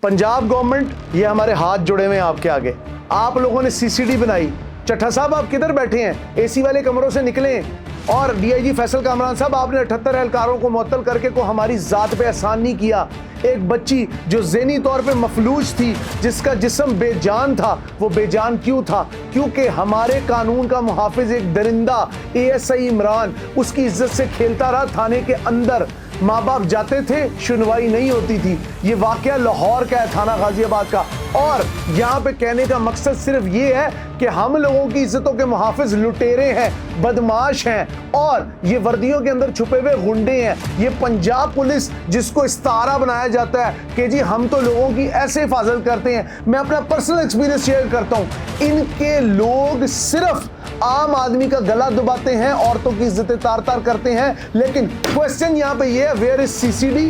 Punjab government, ये हमारे हाथ जुड़े हुए हैं आपके आगे। आप लोगों ने सीसीडी बनाई। चट्टा साहब आप किधर बैठे हैं? एसी वाले कमरों से निकलें। और डीआईजी फैसल कामरान साहब, आपने 78 एहलकारों को मुअत्तल करके को हमारी जात पे एहसान नहीं किया। एक बच्ची जो ज़हनी तौर पे मफलूज थी, जिसका जिस्म बेजान था, वो बेजान क्यों था? क्योंकि हमारे कानून का मुहाफिज एक दरिंदा एएसआई इमरान उसकी इज्जत से खेलता रहा थाने के अंदर। माँ बाप जाते थे, सुनवाई नहीं होती थी। ये वाकया लाहौर का है, थाना गाजियाबाद का। और यहाँ पे कहने का मकसद सिर्फ ये है कि हम लोगों की इज्जतों के मुहाफिज लुटेरे हैं, बदमाश हैं, और ये वर्दियों के अंदर छुपे हुए गुंडे हैं। ये पंजाब पुलिस जिसको इस्तारा बनाया जाता है कि जी हम तो लोगों की ऐसे हिफाजत करते हैं। मैं अपना पर्सनल एक्सपीरियंस शेयर करता हूँ। इनके लोग सिर्फ आम आदमी का गला दबाते हैं, औरतों की इज्जतें तार तार करते हैं। लेकिन क्वेश्चन यहाँ पे ये है, where is CCD,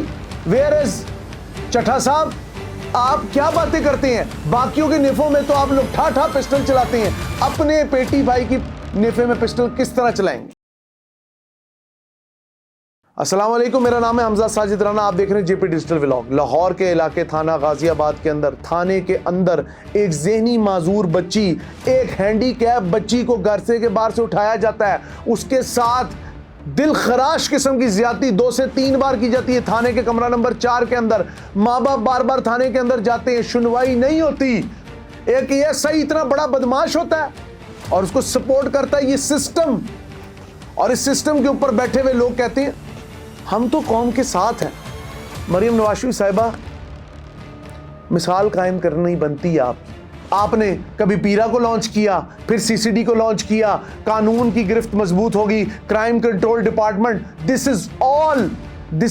where is Chattha साहब? आप क्या बातें करते हैं? बाकियों के नेफों में तो आप लोग ठा ठा पिस्टल चलाते हैं, अपने पेटी भाई की नेफे में पिस्टल किस तरह चलाएंगे? अस्सलाम वालेकुम, मेरा नाम है हमजा साजिद राना। आप देख रहे हैं जेपी डिजिटल व्लॉग। लाहौर के इलाके थाना गाजियाबाद के अंदर, थाने के अंदर एक ज़हनी माजूर बच्ची, एक हैंडीकैप बच्ची को घर से के बाहर से उठाया जाता है। उसके साथ दिल खराश किस्म की ज्यादती 2 से 3 बार की जाती है थाने के कमरा नंबर 4 के अंदर। माँ बाप बार बार थाने के अंदर जाते हैं, सुनवाई नहीं होती। एक एएसआई इतना बड़ा बदमाश होता है और उसको सपोर्ट करता है ये सिस्टम, और इस सिस्टम के ऊपर बैठे हुए लोग कहते हैं हम तो कौम के साथ हैं। मरियम नवाज साहिबा, मिसाल कायम करनी बनती है आपने कभी पीरा को लॉन्च किया, फिर सीसीडी को लॉन्च किया, कानून की गिरफ्त मजबूत होगी, crime control department. This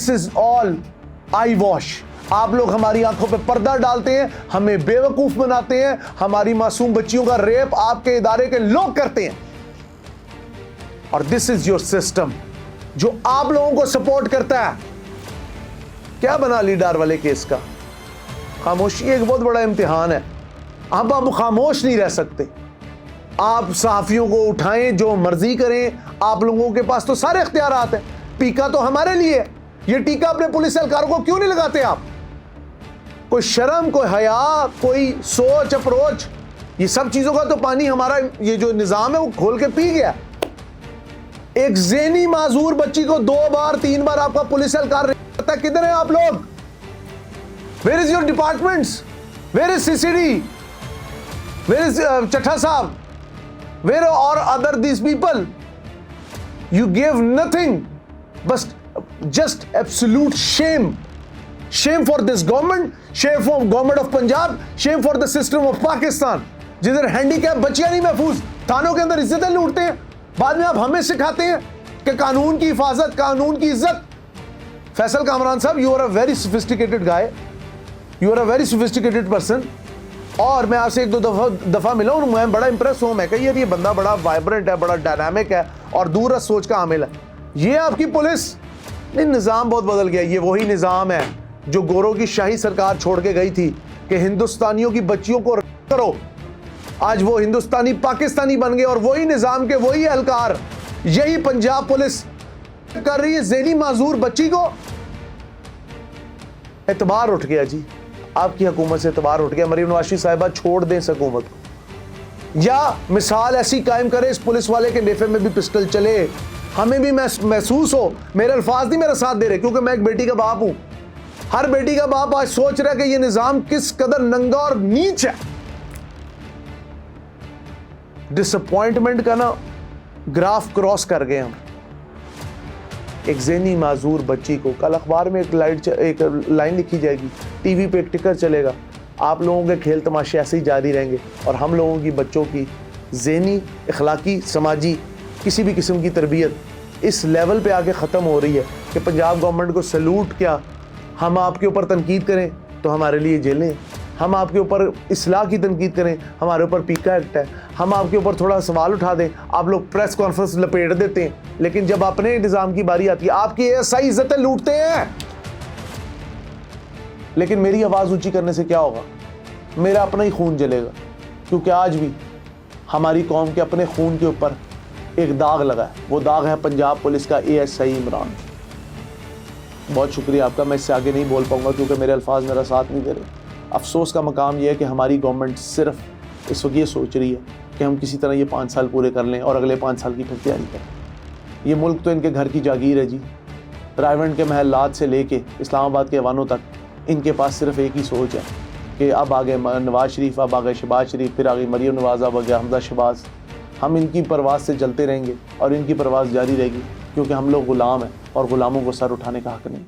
is all I wash. आप लोग हमारी आंखों पे पर्दा डालते हैं, हमें बेवकूफ बनाते हैं। हमारी मासूम बच्चियों का रेप आपके इदारे के लोग करते हैं, और दिस इज योर सिस्टम जो आप लोगों को सपोर्ट करता है। क्या बना लीडर वाले केस का? खामोशी एक बहुत बड़ा इम्तिहान है। अब आप खामोश नहीं रह सकते। आप सहाफियों को उठाएं, जो मर्जी करें, आप लोगों के पास तो सारे इख्तियारात हैं। टीका तो हमारे लिए है। ये टीका अपने पुलिस एहलकारों को क्यों नहीं लगाते आप? कोई शर्म, कोई हया, कोई सोच, अप्रोच, ये सब चीजों का तो पानी हमारा ये जो निजाम है वो खोल के पी गया। एक ज़हनी माजूर बच्ची को 2 बार 3 बार आपका पुलिस एहलकार करता है। किधर हैं आप लोग? Where is your departments? Where is CCD? Where is Chattha Saab? Where are other these people? You gave nothing, but just absolute shame. Shame for this government, shame for government of Punjab, shame for the system of Pakistan. जिधर handicap बच्चियां नहीं महफूज, थानों के अंदर इज्जतें लूटते हैं, बाद में आप हमें सिखाते हैं कि कानून की हिफाजत, कानून की इज्जत। फैसल कामरान साहब, you are a very sophisticated guy, you are a very sophisticated person. और मैं आपसे 1-2 दफ़ा मिला हूँ, मैं बड़ा इंप्रेस हूँ। मैं कही यार ये बंदा बड़ा वाइब्रेंट है, बड़ा डायनामिक है और दूर सोच का हामिल है। ये आपकी पुलिस नहीं, निज़ाम बहुत बदल गया। ये वही निज़ाम है जो गोरों की शाही सरकार छोड़ के गई थी कि हिंदुस्तानियों की बच्चियों को करो। आज वो हिंदुस्तानी पाकिस्तानी बन गए, और वही निज़ाम के वही एहलकार, यही पंजाब पुलिस कर रही है ज़हनी माजूर बच्ची को। एतबार उठ गया जी, आपकी हुकूमत से एतबार उठ गया। मरियम नवाज साहिबा छोड़ दें इस हुकूमत को, या मिसाल ऐसी कायम करे इस पुलिस वाले के नेफे में भी पिस्टल चले, हमें भी महसूस हो। मेरे अल्फाज नहीं मेरा साथ दे रहे, क्योंकि मैं एक बेटी का बाप हूं। हर बेटी का बाप आज सोच रहा है कि यह निजाम किस कदर नंगा और नीच है। डिसअपॉइंटमेंट का ना ग्राफ क्रॉस कर गए हम। एक ज़हनी माजूर बच्ची को, कल अखबार में एक लाइन लिखी जाएगी, टीवी पे एक टिकर चलेगा। आप लोगों के खेल तमाशे ऐसे ही जारी रहेंगे, और हम लोगों की बच्चों की ज़हनी, अखलाकी, समाजी किसी भी किस्म की तरबियत इस लेवल पे आके ख़त्म हो रही है कि पंजाब गवर्नमेंट को सैल्यूट। क्या हम आपके ऊपर तनकीद करें तो हमारे लिए जेलें, हम आपके ऊपर इस्लाह की तनकीद करें, हमारे ऊपर पीका एक्ट है, हम आपके ऊपर थोड़ा सवाल उठा दें, आप लोग प्रेस कॉन्फ्रेंस लपेट देते हैं। लेकिन जब अपने निज़ाम की बारी आती है, आपकी एएसआई इज्जतें लूटते हैं। लेकिन मेरी आवाज़ ऊंची करने से क्या होगा? मेरा अपना ही खून जलेगा, क्योंकि आज भी हमारी कौम के अपने खून के ऊपर एक दाग लगा है। वो दाग है पंजाब पुलिस का एएसआई इमरान। बहुत शुक्रिया आपका। मैं इससे आगे नहीं बोल पाऊंगा क्योंकि मेरे अल्फाज मेरा साथ नहीं दे रहे। अफसोस का मकाम यह है कि हमारी गवर्नमेंट सिर्फ इस वक्त ये सोच रही है कि हम किसी तरह ये 5 साल पूरे कर लें और अगले 5 साल की फिर तैयारी करें। ये मुल्क तो इनके घर की जागीर है जी। रायवंड के महलात से लेके इस्लामाबाद के ऐवानों तक इनके पास सिर्फ एक ही सोच है कि अब आ गए नवाज शरीफ, अब आ गए शहबाज शरीफ, फिर आ गई मरीम नवाज, अब आ गया हमजा शहबाज। हम इनकी परवाज़ से चलते रहेंगे और इनकी परवाज़ जारी रहेगी, क्योंकि हम लोग ग़ुलाम हैं और ग़ुलामों को सर उठाने का हक़ नहीं।